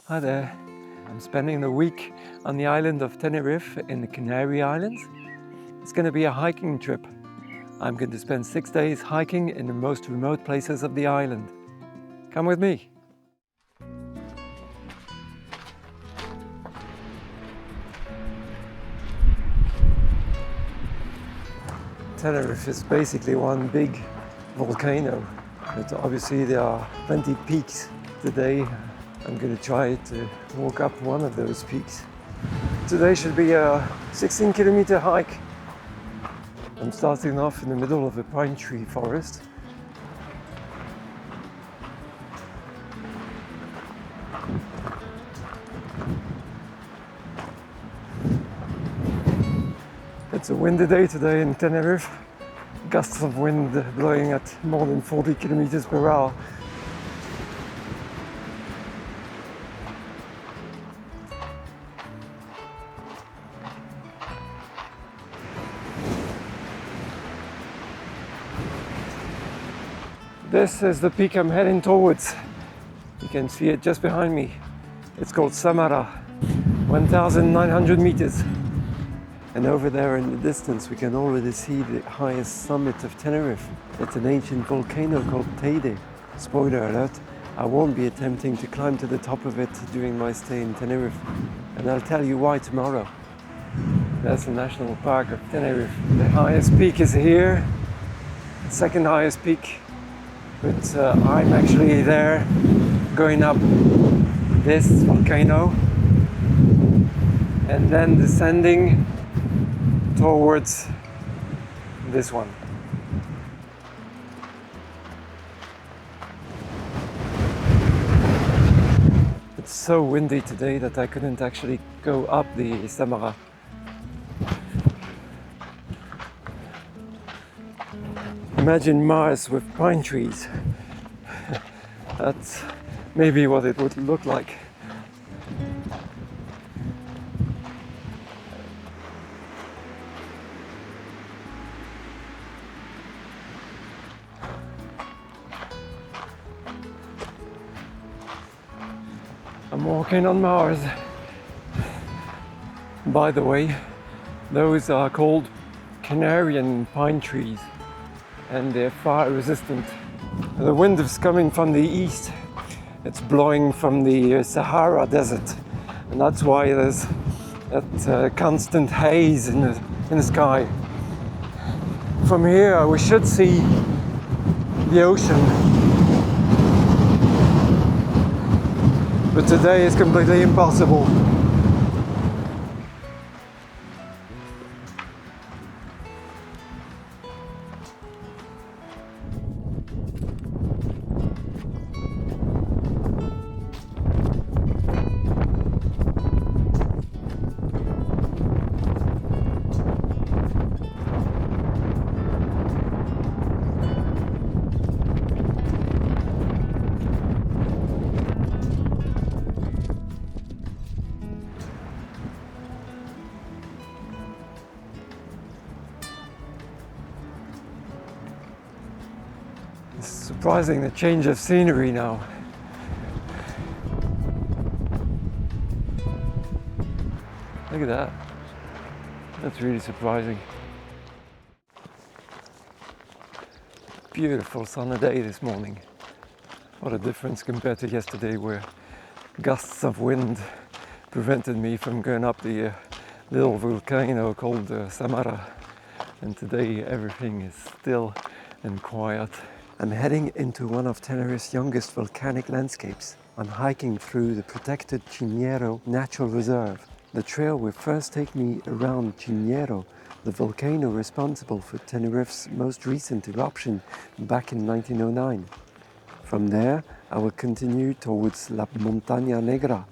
Hi there. I'm spending the week on the island of Tenerife in the Canary Islands. It's going to be a hiking trip. I'm going to spend 6 days hiking in the most remote places of the island. Come with me. Tenerife is basically one big volcano, but obviously there are plenty of peaks. Today I'm going to try to walk up one of those peaks. Today should be a 16-kilometer hike. I'm starting off in the middle of a pine tree forest. It's a windy day today in Tenerife. Gusts of wind blowing at more than 40 kilometers per hour. This is the peak I'm heading towards. You can see it just behind me. It's called Samara, 1,900 meters. And over there in the distance we can already see the highest summit of Tenerife. It's an ancient volcano called Teide. Spoiler alert, I won't be attempting to climb to the top of it during my stay in Tenerife. And I'll tell you why tomorrow. That's the National Park of Tenerife. The highest peak is here, second highest peak. But I'm actually there going up this volcano and then descending towards this one. It's so windy today that I couldn't actually go up the Samara. Imagine Mars with pine trees. That's maybe what it would look like. I'm walking on Mars. By the way, those are called Canarian pine trees, and they're fire resistant. The wind is coming from the east. It's blowing from the Sahara Desert, and that's why there's that constant haze in the sky. From here we should see the ocean, but today is completely impossible. It's surprising the change of scenery now. Look at that. That's really surprising. Beautiful sunny day this morning. What a difference compared to yesterday, where gusts of wind prevented me from going up the little volcano called Samara. And today everything is still and quiet. I'm heading into one of Tenerife's youngest volcanic landscapes. I'm hiking through the protected Chinyero Natural Reserve. The trail will first take me around Chinyero, the volcano responsible for Tenerife's most recent eruption back in 1909. From there, I will continue towards La Montaña Negra,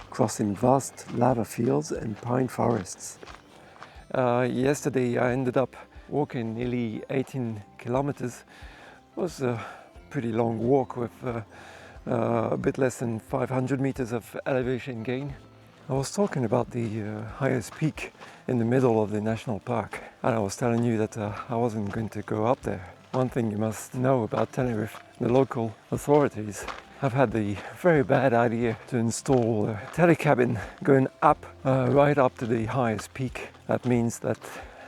crossing vast lava fields and pine forests. Yesterday I ended up walking nearly 18 kilometers. It was a pretty long walk with a bit less than 500 meters of elevation gain. I was talking about the highest peak in the middle of the national park, and I was telling you that I wasn't going to go up there. One thing you must know about Tenerife, the local authorities I've had the very bad idea to install a telecabin going up, right up to the highest peak. That means that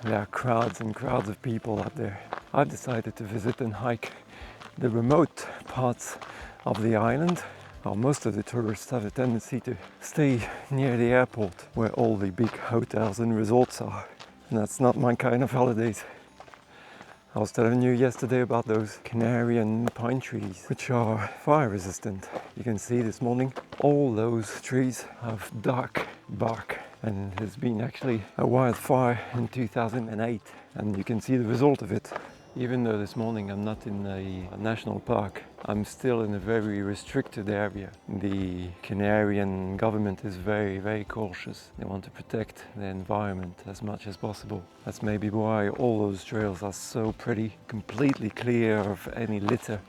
there are crowds and crowds of people up there. I've decided to visit and hike the remote parts of the island. Well, most of the tourists have a tendency to stay near the airport where all the big hotels and resorts are. And that's not my kind of holidays. I was telling you yesterday about those Canary and pine trees, which are fire resistant. You can see this morning all those trees have dark bark, and there's been actually a wildfire in 2008, and you can see the result of it. Even though this morning I'm not in a national park, I'm still in a very restricted area. The Canarian government is very, very cautious. They want to protect the environment as much as possible. That's maybe why all those trails are so pretty, completely clear of any litter.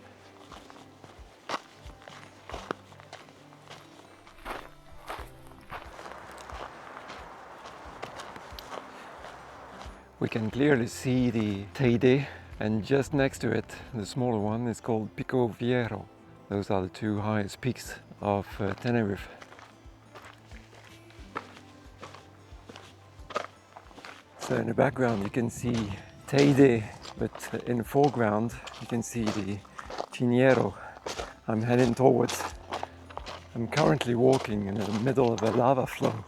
We can clearly see the Teide, and just next to it, the smaller one is called Pico Viejo. Those are the two highest peaks of Tenerife. So in the background you can see Teide, but in the foreground you can see the Chinyero I'm heading towards. I'm currently walking in the middle of a lava flow.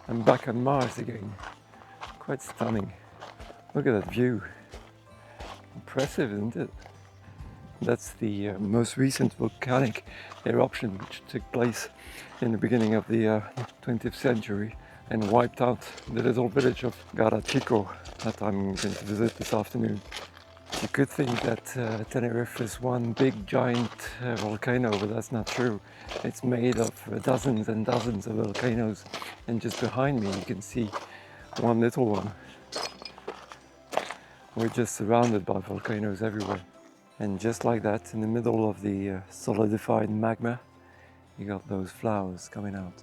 I'm back on Mars again. Quite stunning. Look at that view. Impressive, isn't it? That's the most recent volcanic eruption which took place in the beginning of the 20th century and wiped out the little village of Garachico that I'm going to visit this afternoon. You could think that Tenerife is one big giant volcano, but that's not true. It's made of dozens and dozens of volcanoes, and just behind me you can see one little one. We're just surrounded by volcanoes everywhere. And just like that, in the middle of the solidified magma, you got those flowers coming out.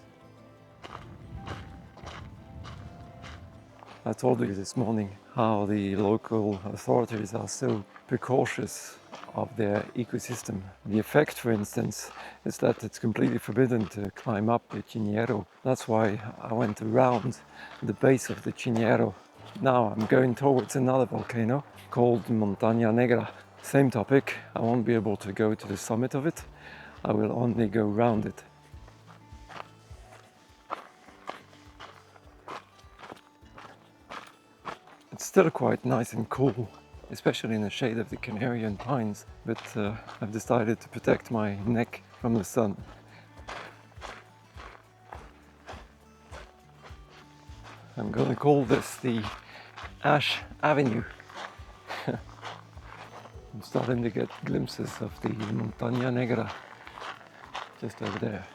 I told you this morning how the local authorities are so precautious of their ecosystem. The effect, for instance, is that it's completely forbidden to climb up the Chinyero. That's why I went around the base of the Chinyero. Now I'm going towards another volcano called Montaña Negra. Same topic, I won't be able to go to the summit of it. I will only go round it. It's still quite nice and cool, especially in the shade of the Canarian pines, but I've decided to protect my neck from the sun. I'm gonna call this the Ash Avenue. I'm starting to get glimpses of the Montaña Negra just over there.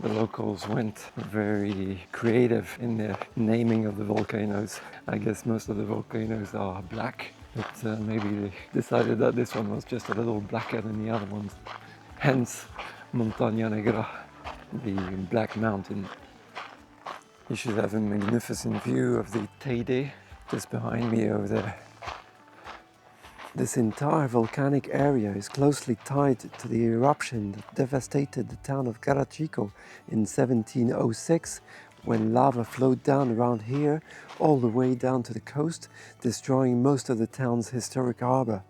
The locals went very creative in their naming of the volcanoes. I guess most of the volcanoes are black, but maybe they decided that this one was just a little blacker than the other ones. Hence Montaña Negra, the Black Mountain. You should have a magnificent view of the Teide just behind me over there. This entire volcanic area is closely tied to the eruption that devastated the town of Garachico in 1706, when lava flowed down around here all the way down to the coast, destroying most of the town's historic harbor.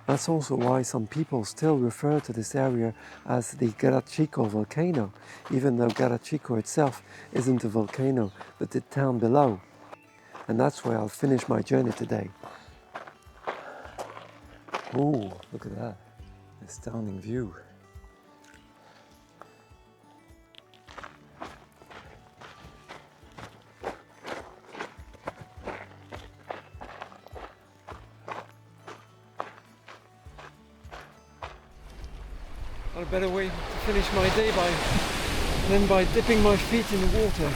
That's also why some people still refer to this area as the Garachico volcano, even though Garachico itself isn't a volcano, but the town below. And that's where I'll finish my journey today. Oh, look at that, astounding view. What a better way to finish my day than by dipping my feet in the water.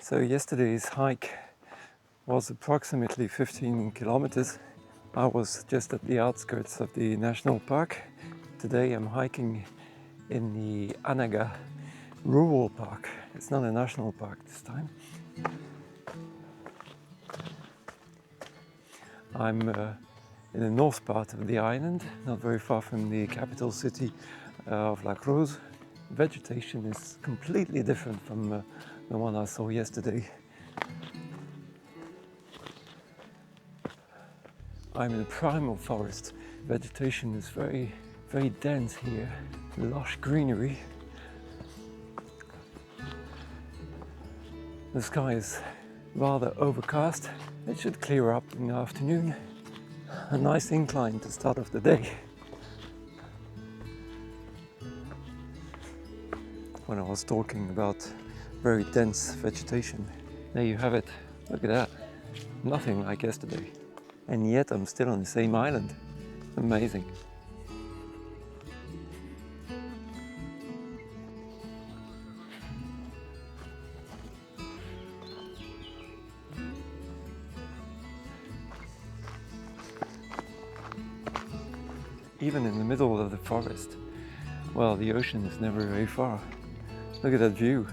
So yesterday's hike was approximately 15 kilometers. I was just at the outskirts of the national park. Today I'm hiking in the Anaga Rural Park. It's not a national park this time. I'm in the north part of the island, not very far from the capital city of La Cruz. Vegetation is completely different from the one I saw yesterday. I'm in a primal forest. Vegetation is very, very dense here. Lush greenery. The sky is rather overcast. It should clear up in the afternoon. A nice incline to start off the day. When I was talking about very dense vegetation. There you have it. Look at that. Nothing like yesterday. And yet I'm still on the same island. Amazing. Even in the middle of the forest, well, the ocean is never very far. Look at that view.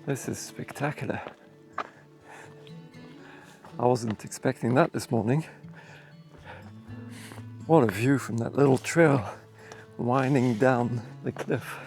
This is spectacular. I wasn't expecting that this morning. What a view from that little trail winding down the cliff.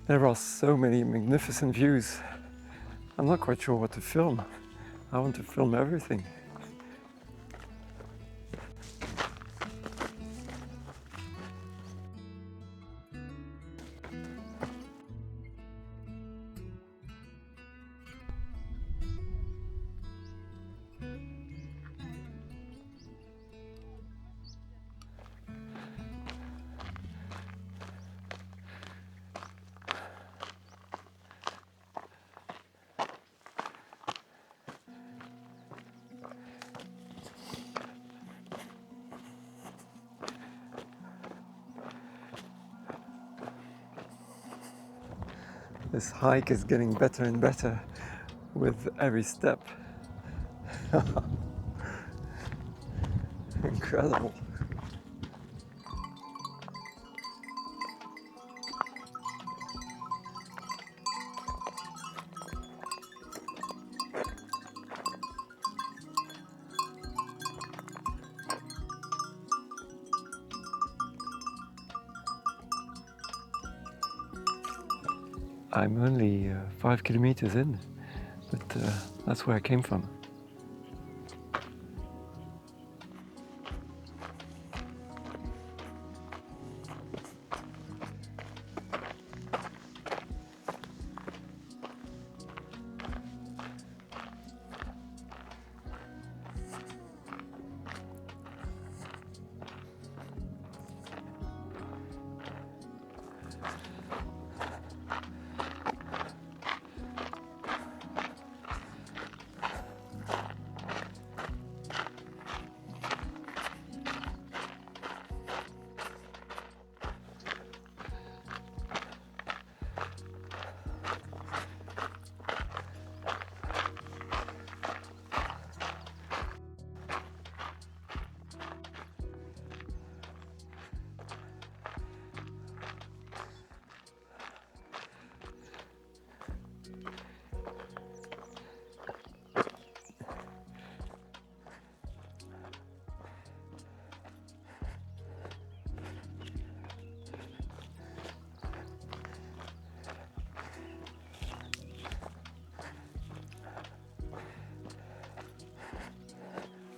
There are so many magnificent views. I'm not quite sure what to film. I want to film everything. This hike is getting better and better with every step. Incredible. I'm only 5 kilometers in, but that's where I came from.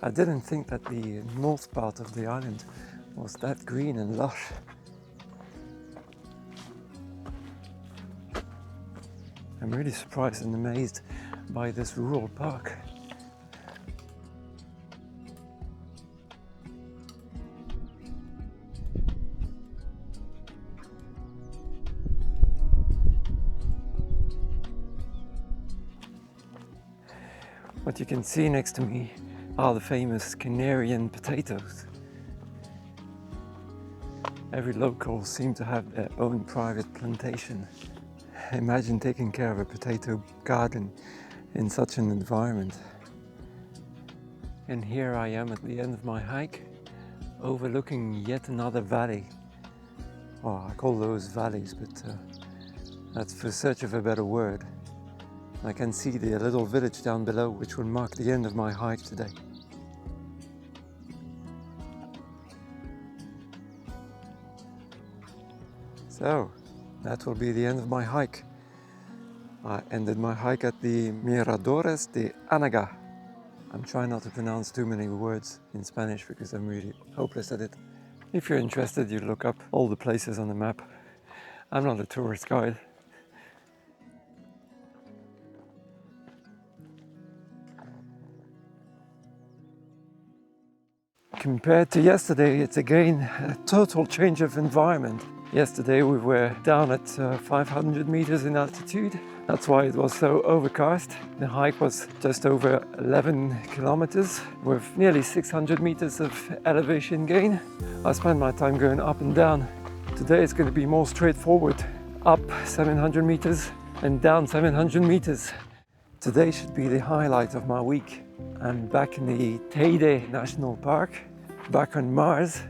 I didn't think that the north part of the island was that green and lush. I'm really surprised and amazed by this rural park. What you can see next to me are the famous Canarian potatoes. Every local seems to have their own private plantation. Imagine taking care of a potato garden in such an environment. And here I am at the end of my hike, overlooking yet another valley. Well, I call those valleys, but that's for search of a better word. I can see the little village down below, which will mark the end of my hike today. So, that will be the end of my hike. I ended my hike at the Miradores de Anaga. I'm trying not to pronounce too many words in Spanish because I'm really hopeless at it. If you're interested, you look up all the places on the map. I'm not a tourist guide. Compared to yesterday, it's again a total change of environment. Yesterday we were down at 500 meters in altitude. That's why it was so overcast. The hike was just over 11 kilometers with nearly 600 meters of elevation gain. I spent my time going up and down. Today it's going to be more straightforward. Up 700 meters and down 700 meters. Today should be the highlight of my week. I'm back in the Teide National Park, back on Mars.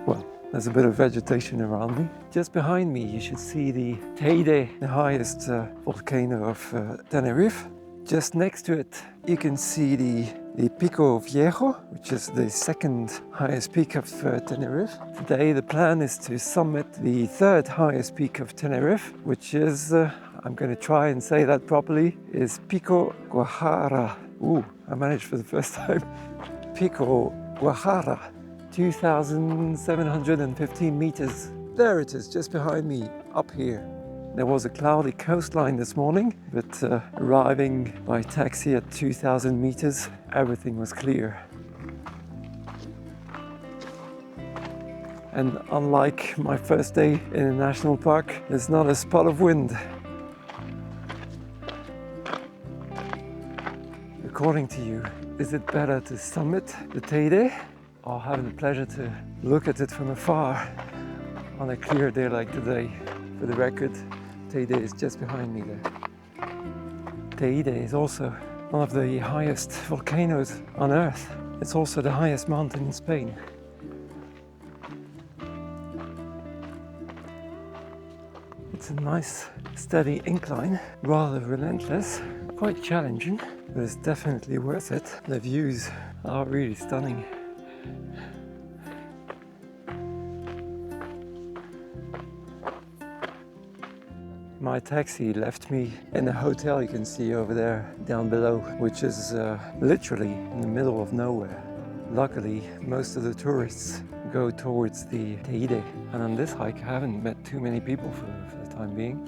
Well, there's a bit of vegetation around me. Just behind me you should see the Teide, the highest volcano of Tenerife. Just next to it you can see the Pico Viejo, which is the second highest peak of Tenerife. Today the plan is to summit the third highest peak of Tenerife, which is, I'm going to try and say that properly, is Pico Guajara. Ooh, I managed for the first time. Pico Guajara, 2,715 meters. There it is, just behind me, up here. There was a cloudy coastline this morning, but arriving by taxi at 2,000 meters, everything was clear. And unlike my first day in a national park, there's not a spot of wind. According to you, is it better to summit the Teide or have the pleasure to look at it from afar on a clear day like today? For the record, Teide is just behind me there. Teide is also one of the highest volcanoes on Earth. It's also the highest mountain in Spain. It's a nice steady incline, rather relentless, quite challenging, but it's definitely worth it. The views are really stunning. My taxi left me in a hotel you can see over there down below, which is literally in the middle of nowhere. Luckily, most of the tourists go towards the Teide, and on this hike I haven't met too many people for the time being.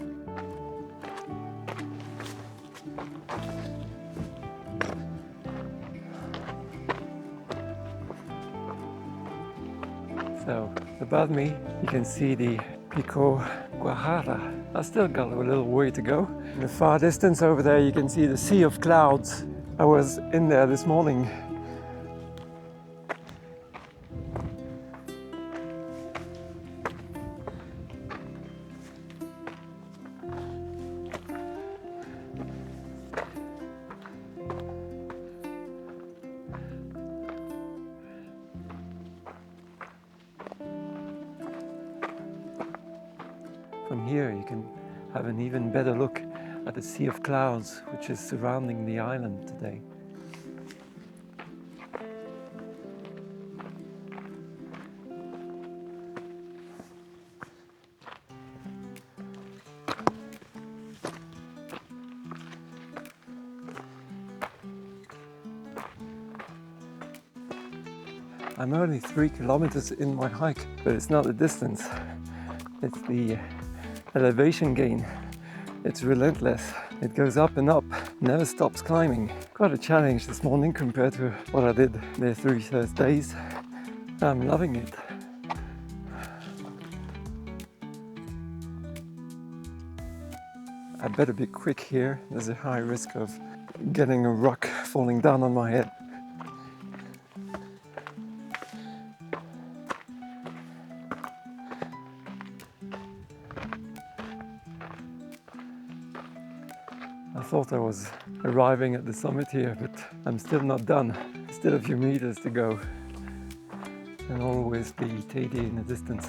So, above me you can see the Pico Guajara. I still got a little way to go. In the far distance over there you can see the sea of clouds. I was in there this morning. From here you can have an even better look at the sea of clouds which is surrounding the island today. I'm only 3 kilometers in my hike, but it's not the distance, it's the elevation gain. It's relentless. It goes up and up, never stops climbing. Quite a challenge this morning compared to what I did the 3 first days. I'm loving it. I better be quick here. There's a high risk of getting a rock falling down on my head. I thought I was arriving at the summit here, but I'm still not done. Still a few meters to go. And always the Teide in the distance.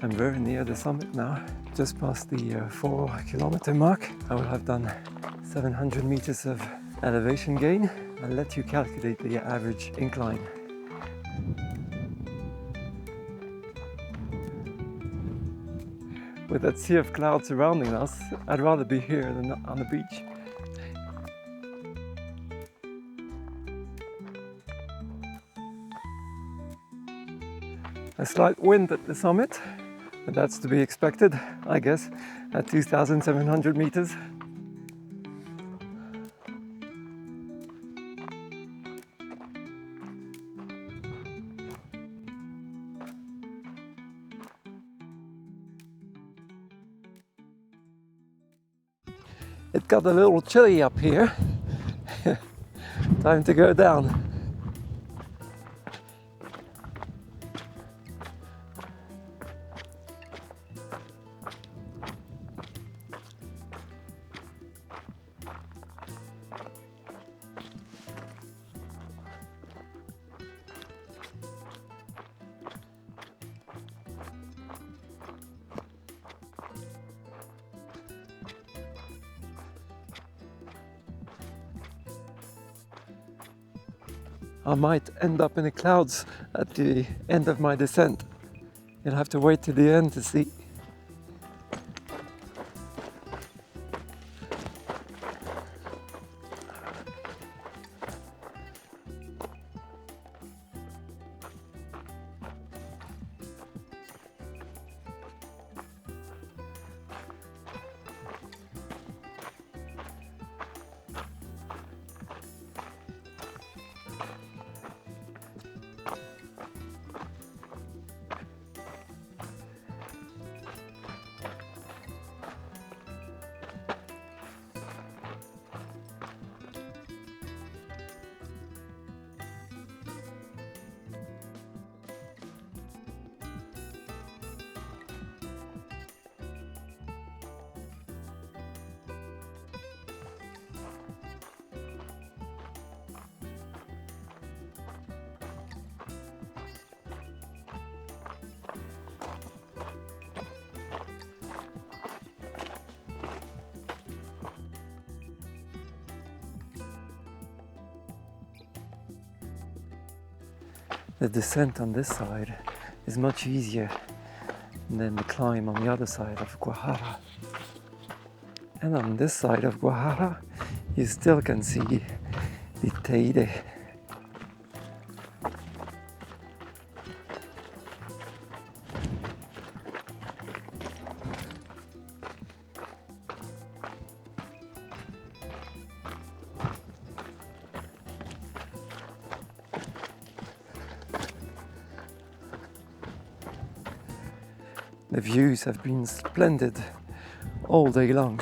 I'm very near the summit now, just past the 4 kilometer mark. I will have done 700 meters of elevation gain. I'll let you calculate the average incline. With that sea of clouds surrounding us, I'd rather be here than on the beach. A slight wind at the summit, but that's to be expected, I guess, at 2,700 meters. It got a little chilly up here. Time to go down. I might end up in the clouds at the end of my descent. You'll have to wait till the end to see. The descent on this side is much easier than the climb on the other side of Guajara. And on this side of Guajara, you still can see the Teide. The views have been splendid all day long.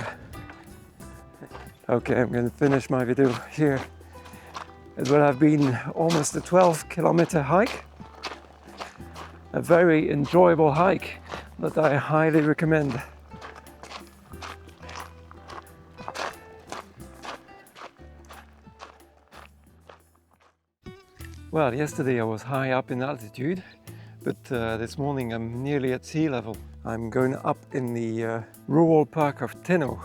Okay, I'm going to finish my video here. It will have been almost a 12-kilometer hike. A very enjoyable hike that I highly recommend. Well, yesterday I was high up in altitude, but this morning I'm nearly at sea level. I'm going up in the rural park of Teno.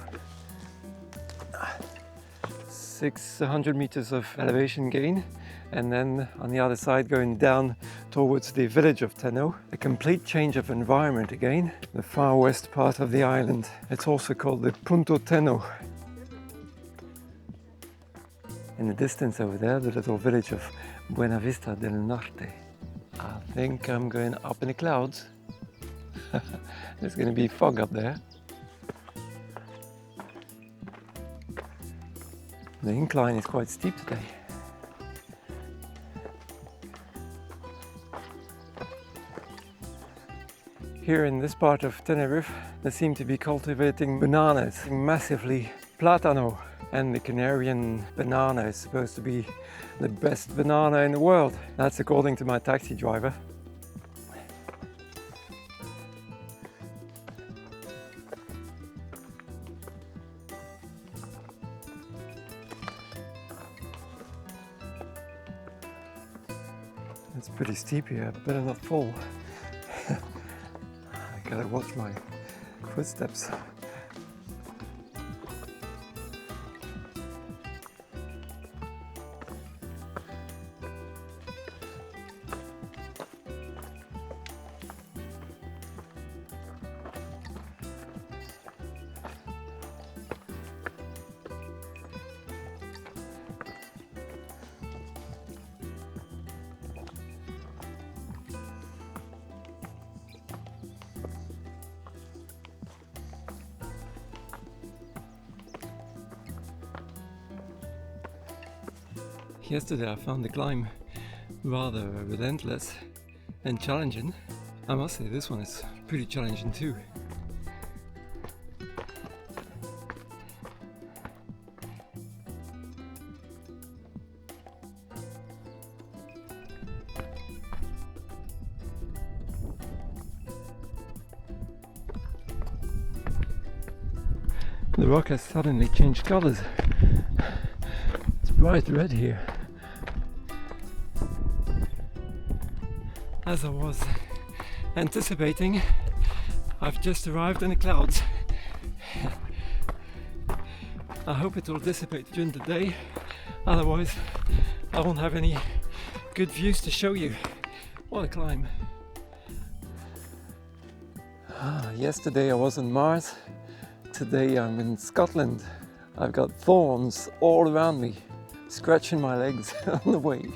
600 meters of elevation gain, and then on the other side going down towards the village of Teno. A complete change of environment again, the far west part of the island. It's also called the Punto Teno. In the distance over there, the little village of Buenavista del Norte. I think I'm going up in the clouds. There's going to be fog up there. The incline is quite steep today. Here in this part of Tenerife, they seem to be cultivating bananas, massively plátano. And the Canarian banana is supposed to be the best banana in the world. That's according to my taxi driver. It's pretty steep here, better not fall. I gotta watch my footsteps. Yesterday I found the climb rather relentless and challenging. I must say this one is pretty challenging too. The rock has suddenly changed colors. It's bright red here. As I was anticipating, I've just arrived in the clouds. I hope it will dissipate during the day, otherwise I won't have any good views to show you. What a climb. Yesterday I was on Mars, today I'm in Scotland. I've got thorns all around me, scratching my legs on the way.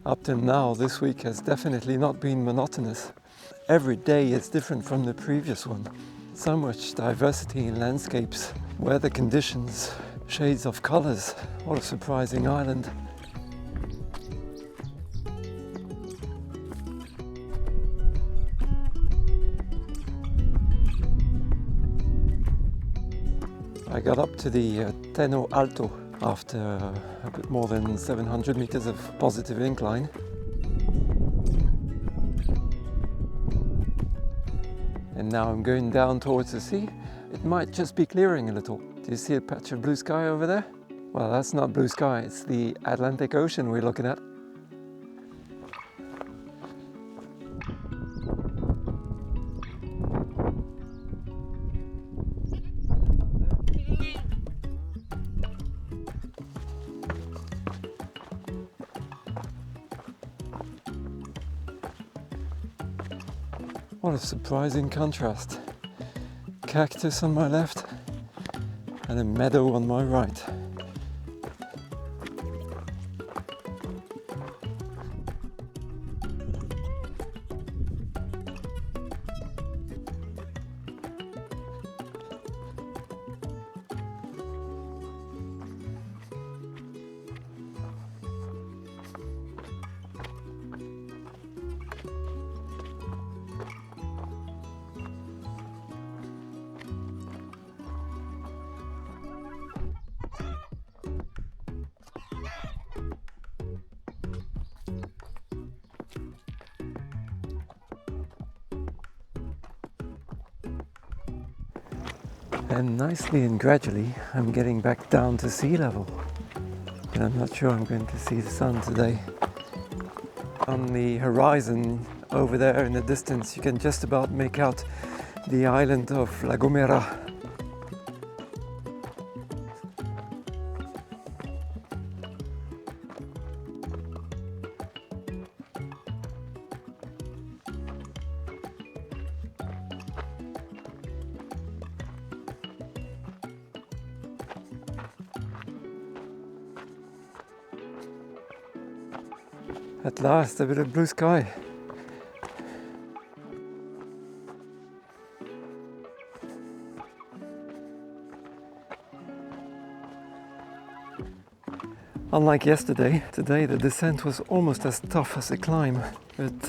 Up till now, this week has definitely not been monotonous. Every day is different from the previous one. So much diversity in landscapes, weather conditions, shades of colors. What a surprising island. I got up to the Teno Alto after a bit more than 700 meters of positive incline. And now I'm going down towards the sea. It might just be clearing a little. Do you see a patch of blue sky over there? Well, that's not blue sky, it's the Atlantic Ocean we're looking at. What a surprising contrast. Cactus on my left and a meadow on my right. And nicely and gradually I'm getting back down to sea level. And I'm not sure I'm going to see the sun today. On the horizon over there in the distance you can just about make out the island of La Gomera. At last, a bit of blue sky. Unlike yesterday, today the descent was almost as tough as the climb. But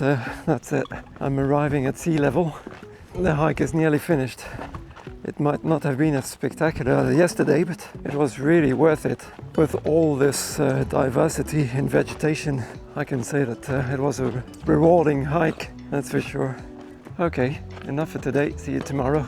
that's it. I'm arriving at sea level. The hike is nearly finished. It might not have been as spectacular as yesterday, but it was really worth it. With all this diversity in vegetation, I can say that it was a rewarding hike, that's for sure. Okay, enough for today. See you tomorrow.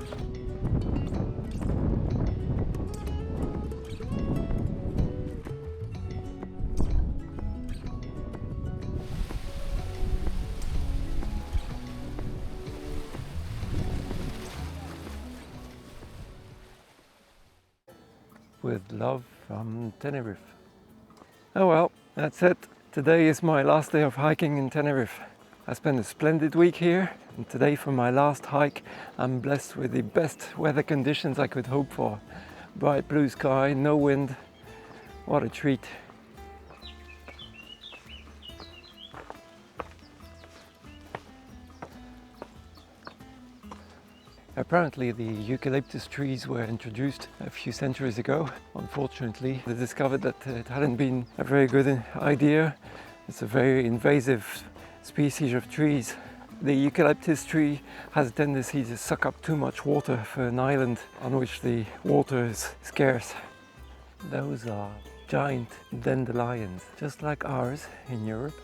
With love from Tenerife. Oh well, that's it. Today is my last day of hiking in Tenerife. I spent a splendid week here, and today for my last hike I'm blessed with the best weather conditions I could hope for. Bright blue sky, no wind. What a treat. Apparently the eucalyptus trees were introduced a few centuries ago. Unfortunately, they discovered that it hadn't been a very good idea. It's a very invasive species of trees. The eucalyptus tree has a tendency to suck up too much water for an island on which the water is scarce. Those are giant dandelions, just like ours in Europe,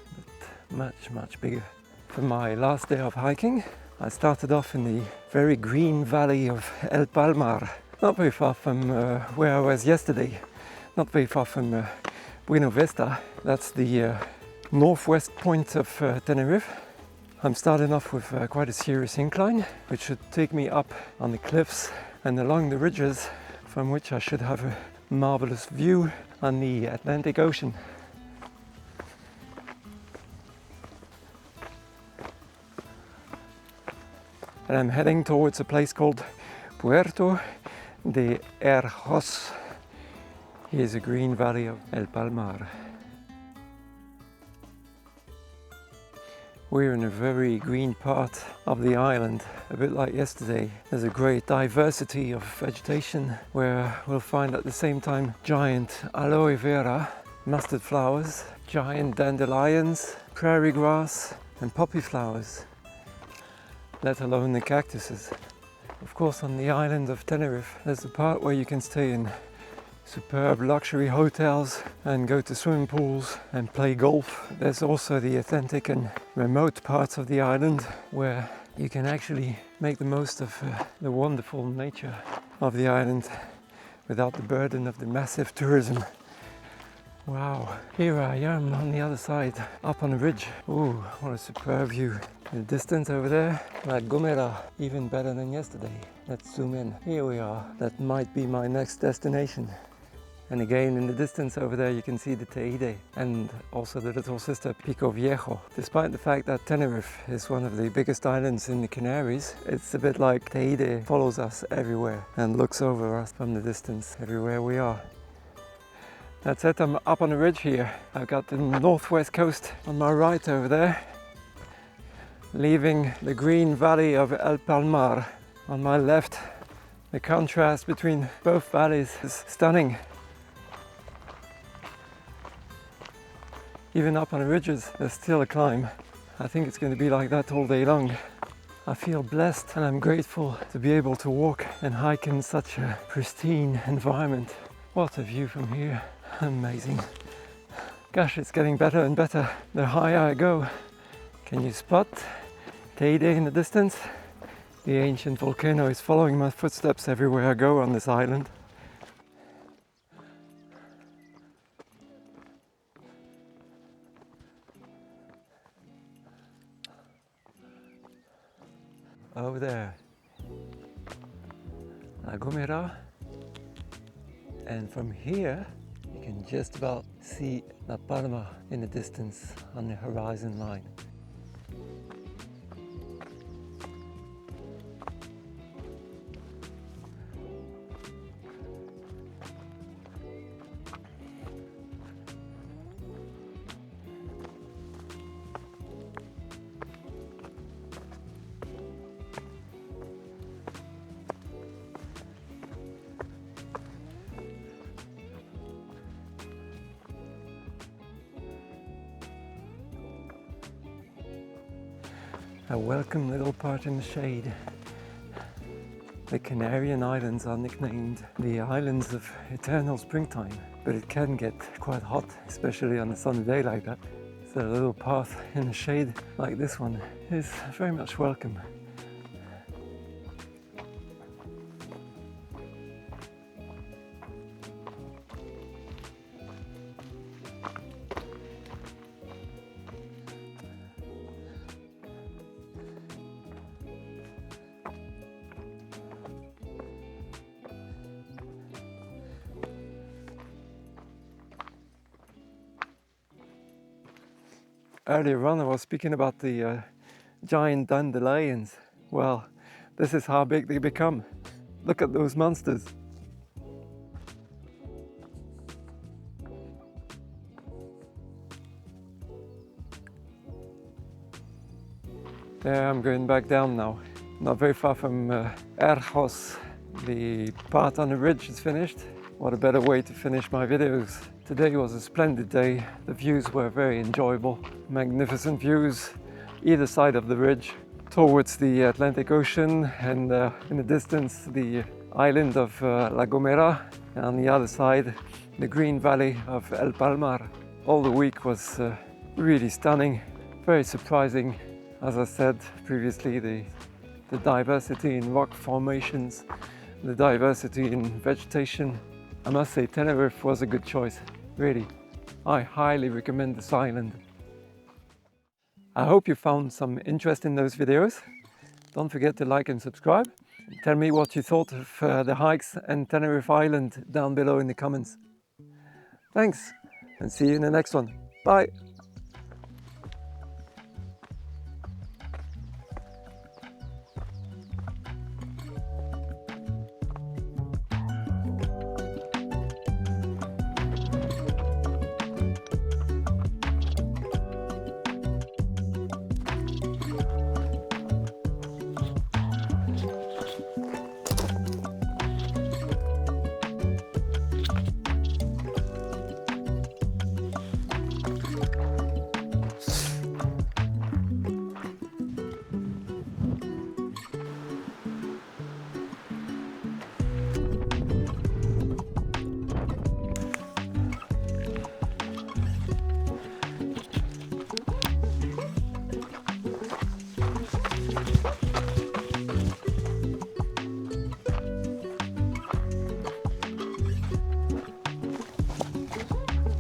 but much bigger. For my last day of hiking, I started off in the very green valley of La Palma, not very far from where I was yesterday, not very far from Buena Vista. That's the northwest point of Tenerife. I'm starting off with quite a serious incline, which should take me up on the cliffs and along the ridges, from which I should have a marvelous view on the Atlantic Ocean. And I'm heading towards a place called Puerto de Erjos. Here's a green valley of El Palmar. We're in a very green part of the island, a bit like yesterday. There's a great diversity of vegetation where we'll find at the same time giant aloe vera, mustard flowers, giant dandelions, prairie grass and poppy flowers, let alone the cactuses. Of course, on the island of Tenerife, there's the part where you can stay in superb luxury hotels and go to swimming pools and play golf. There's also the authentic and remote parts of the island where you can actually make the most of the wonderful nature of the island without the burden of the massive tourism. Wow, here I am on the other side, up on a ridge. Ooh, what a superb view. In the distance over there, La Gomera, even better than yesterday. Let's zoom in. Here we are. That might be my next destination. And again, in the distance over there, you can see the Teide and also the little sister Pico Viejo. Despite the fact that Tenerife is one of the biggest islands in the Canaries, it's a bit like Teide follows us everywhere and looks over us from the distance everywhere we are. That's it, I'm up on a ridge here. I've got the northwest coast on my right over there, leaving the green valley of El Palmar on my left. The contrast between both valleys is stunning. Even up on the ridges, there's still a climb. I think it's going to be like that all day long. I feel blessed and I'm grateful to be able to walk and hike in such a pristine environment. What a view from here. Amazing. Gosh, it's getting better and better the higher I go. Can you spot Teide in the distance? The ancient volcano is following my footsteps everywhere I go on this island. Over there, La Gomera, and from here you can just about see La Palma in the distance on the horizon line. A welcome little part in the shade. The Canary Islands are nicknamed the islands of eternal springtime, but it can get quite hot, especially on a sunny day like that. So a little path in the shade like this one is very much welcome. Earlier on I was speaking about the giant dandelions. Well, this is how big they become. Look at those monsters. There, I'm going back down now. Not very far from Erjos. The part on the ridge is finished. What a better way to finish my videos. Today was a splendid day. The views were very enjoyable. Magnificent views either side of the ridge towards the Atlantic Ocean, and in the distance the island of La Gomera, and on the other side the green valley of El Palmar. All the week was really stunning, very surprising. As I said previously, the diversity in rock formations, the diversity in vegetation. I must say Tenerife was a good choice, really. I highly recommend this island. I hope you found some interest in those videos. Don't forget to like and subscribe. Tell me what you thought of the hikes and Tenerife Island down below in the comments. Thanks, and see you in the next one. Bye!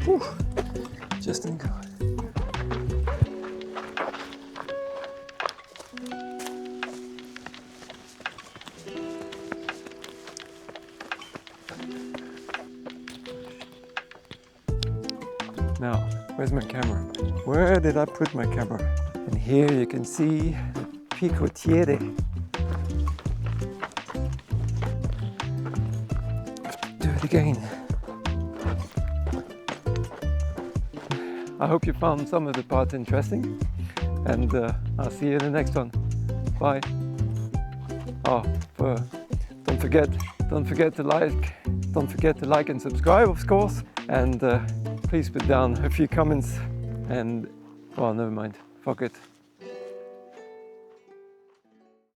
Whew. Just in time. Now, where's my camera? Where did I put my camera? And here you can see the Pico Teide. Do it again. I hope you found some of the parts interesting, and I'll see you in the next one. Bye. Oh, don't forget to like and subscribe, of course, and please put down a few comments. And well, never mind. Fuck it.